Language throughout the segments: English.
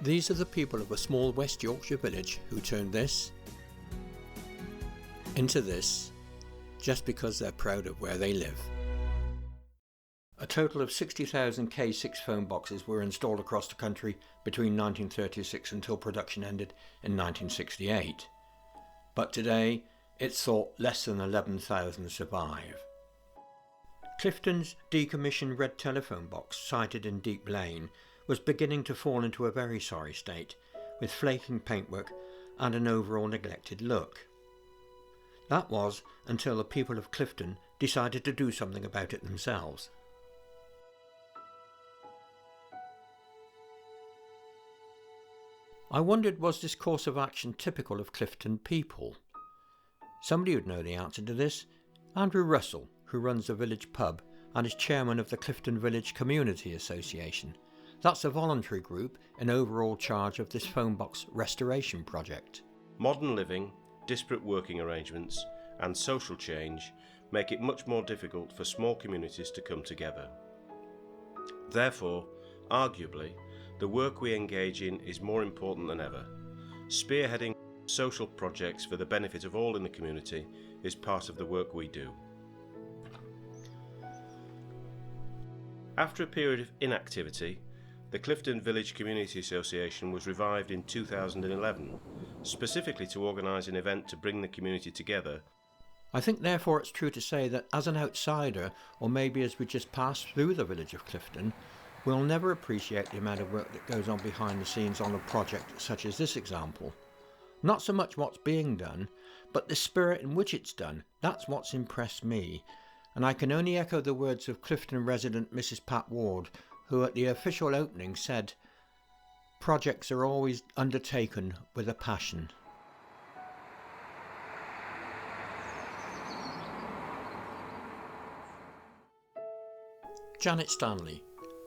These are the people of a small West Yorkshire village who turned this into this just because they're proud of where they live. A total of 60,000 K6 phone boxes were installed across the country between 1936 until production ended in 1968. But today, it's thought less than 11,000 survive. Clifton's decommissioned red telephone box, sited in Deep Lane, was beginning to fall into a very sorry state, with flaking paintwork and an overall neglected look. That was until the people of Clifton decided to do something about it themselves. I wondered, was this course of action typical of Clifton people? Somebody would know the answer to this. Andrew Russell, who runs the village pub and is chairman of the Clifton Village Community Association. That's a voluntary group in overall charge of this phone box restoration project. Modern living, disparate working arrangements and social change make it much more difficult for small communities to come together. Therefore, arguably, the work we engage in is more important than ever. Spearheading social projects for the benefit of all in the community is part of the work we do. After a period of inactivity, the Clifton Village Community Association was revived in 2011, specifically to organise an event to bring the community together. I think therefore it's true to say that as an outsider, or maybe as we just passed through the village of Clifton, we'll never appreciate the amount of work that goes on behind the scenes on a project such as this example. Not so much what's being done, but the spirit in which it's done. That's what's impressed me. And I can only echo the words of Clifton resident Mrs. Pat Ward, who at the official opening said, "Projects are always undertaken with a passion." Janet Stanley,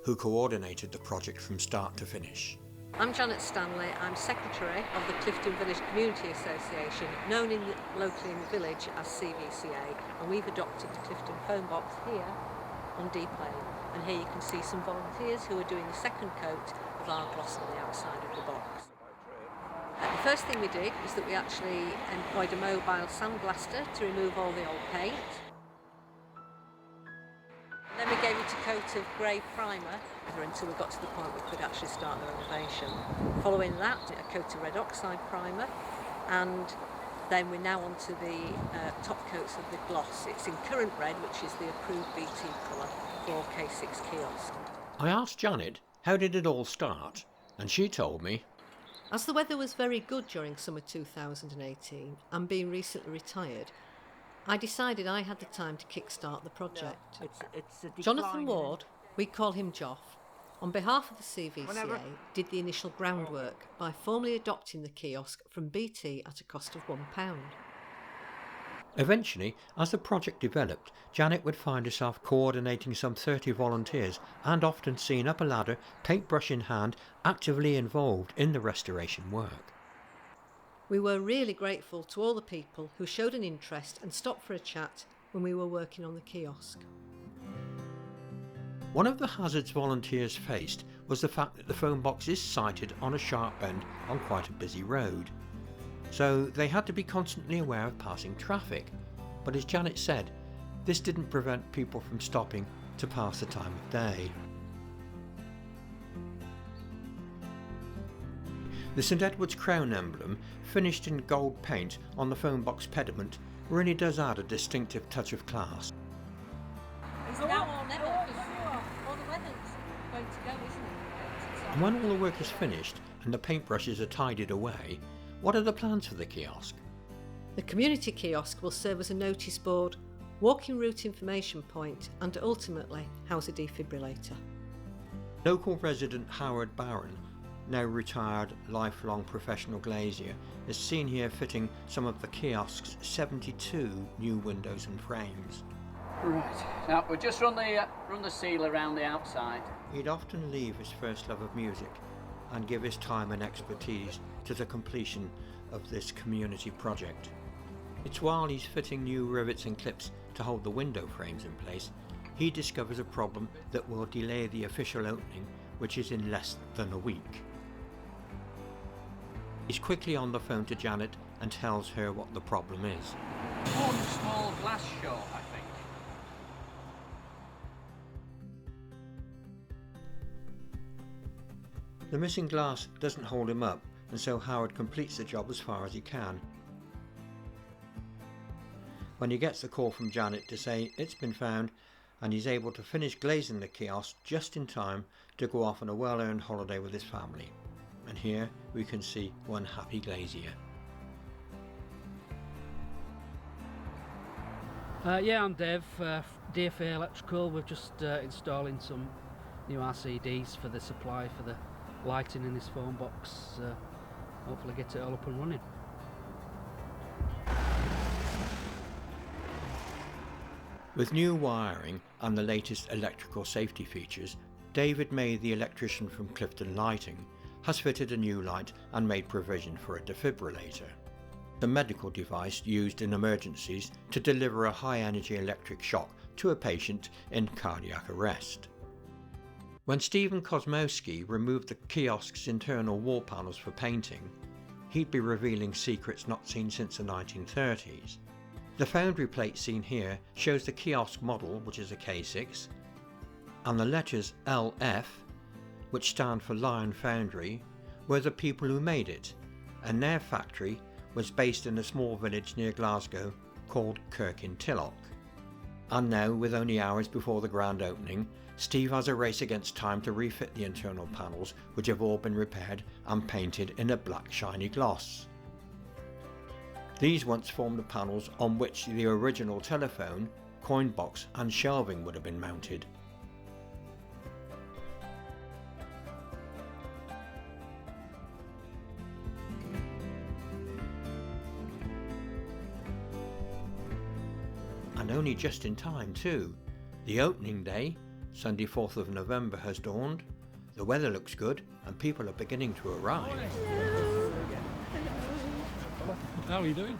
who coordinated the project from start to finish. I'm Janet Stanley. I'm Secretary of the Clifton Village Community Association, known locally in the village as CVCA, and we've adopted the Clifton phone box here on Deep Lane. And here you can see some volunteers who are doing the second coat of our gloss on the outside of the box. The first thing we did is that we actually employed a mobile sandblaster to remove all the old paint. Then we gave it a coat of grey primer until we got to the point we could actually start the renovation. Following that, a coat of red oxide primer, and then we're now on to the top coats of the gloss. It's in currant red, which is the approved BT colour for K6 kiosk. I asked Janet, how did it all start? And she told me, as the weather was very good during summer 2018 and being recently retired, I decided I had the time to kickstart the project. It's Jonathan Ward, we call him Joff, on behalf of the CVCA, did the initial groundwork by formally adopting the kiosk from BT at a cost of £1. Eventually, as the project developed, Janet would find herself coordinating some 30 volunteers and often seen up a ladder, paintbrush in hand, actively involved in the restoration work. We were really grateful to all the people who showed an interest and stopped for a chat when we were working on the kiosk. One of the hazards volunteers faced was the fact that the phone box is sited on a sharp bend on quite a busy road. So they had to be constantly aware of passing traffic. But as Janet said, this didn't prevent people from stopping to pass the time of day. The St Edward's Crown emblem, finished in gold paint on the phone box pediment, really does add a distinctive touch of class. It's now or never, because all the weather's going to go, isn't it? And when all the work is finished and the paintbrushes are tidied away, what are the plans for the kiosk? The community kiosk will serve as a notice board, walking route information point, and ultimately house a defibrillator. Local resident Howard Barron, now retired lifelong professional glazier, is seen here fitting some of the kiosk's 72 new windows and frames. Right, now we'll just run the seal around the outside. He'd often leave his first love of music and give his time and expertise to the completion of this community project. It's while he's fitting new rivets and clips to hold the window frames in place, he discovers a problem that will delay the official opening, which is in less than a week. He's quickly on the phone to Janet and tells her what the problem is. One small glass short, I think. The missing glass doesn't hold him up, and so Howard completes the job as far as he can. When he gets the call from Janet to say it's been found, and he's able to finish glazing the kiosk just in time to go off on a well-earned holiday with his family. And here we can see one happy glazier. Yeah, I'm Dave, DFA Electrical. We're just installing some new RCDs for the supply for the lighting in this phone box. Hopefully get it all up and running. With new wiring and the latest electrical safety features, David May, the electrician from Clifton Lighting, has fitted a new light and made provision for a defibrillator, the medical device used in emergencies to deliver a high-energy electric shock to a patient in cardiac arrest. When Stephen Kosmowski removed the kiosk's internal wall panels for painting, he'd be revealing secrets not seen since the 1930s. The foundry plate seen here shows the kiosk model, which is a K6, and the letters LF, which stand for Lion Foundry, were the people who made it, and their factory was based in a small village near Glasgow called Kirkintilloch. And now, with only hours before the grand opening, Steve has a race against time to refit the internal panels, which have all been repaired and painted in a black shiny gloss. These once formed the panels on which the original telephone, coin box and shelving would have been mounted. And only just in time too. The opening day, Sunday 4th of November, has dawned, the weather looks good and people are beginning to arrive. How are you doing?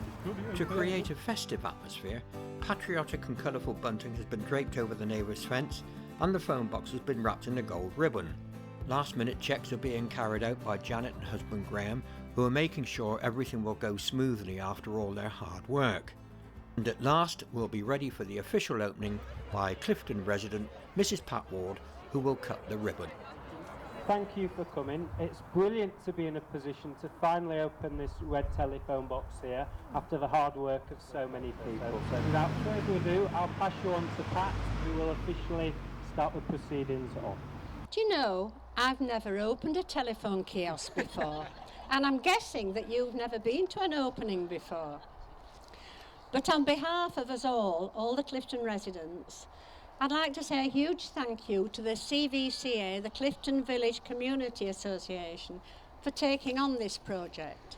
To create a festive atmosphere, patriotic and colourful bunting has been draped over the neighbour's fence and the phone box has been wrapped in a gold ribbon. Last minute checks are being carried out by Janet and husband Graham, who are making sure everything will go smoothly after all their hard work. And at last we'll be ready for the official opening by Clifton resident Mrs. Pat Ward, who will cut the ribbon. Thank you for coming. It's brilliant to be in a position to finally open this red telephone box here after the hard work of so many people. So without further ado, I'll pass you on to Pat, who will officially start the proceedings off. Do you know, I've never opened a telephone kiosk before, and I'm guessing that you've never been to an opening before. But on behalf of us all the Clifton residents, I'd like to say a huge thank you to the CVCA, the Clifton Village Community Association, for taking on this project.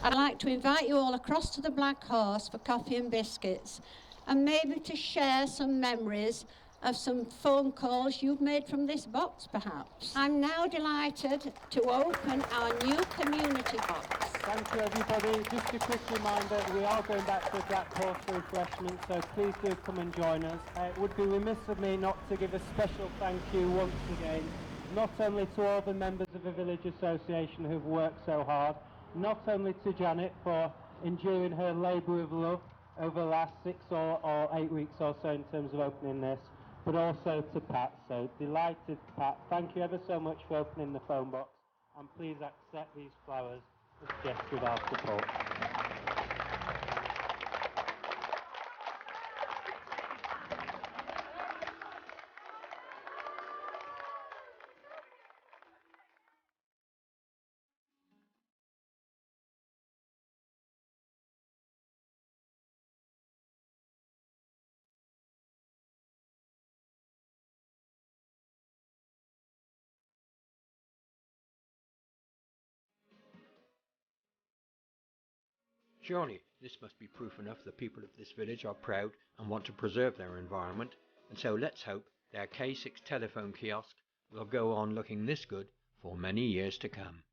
I'd like to invite you all across to the Black Horse for coffee and biscuits, and maybe to share some memories of some phone calls you've made from this box, perhaps. I'm now delighted to open our new community box. Thank you, everybody. Just a quick reminder, we are going back to the Black Horse for refreshments, so please do come and join us. It would be remiss of me not to give a special thank you once again, not only to all the members of the Village Association who've worked so hard, not only to Janet for enduring her labour of love over the last 6 or 8 weeks or so in terms of opening this, but also to Pat. So delighted, Pat. Thank you ever so much for opening the phone box, and please accept these flowers as a gesture of our support. Surely this must be proof enough the people of this village are proud and want to preserve their environment, and so let's hope their K6 telephone kiosk will go on looking this good for many years to come.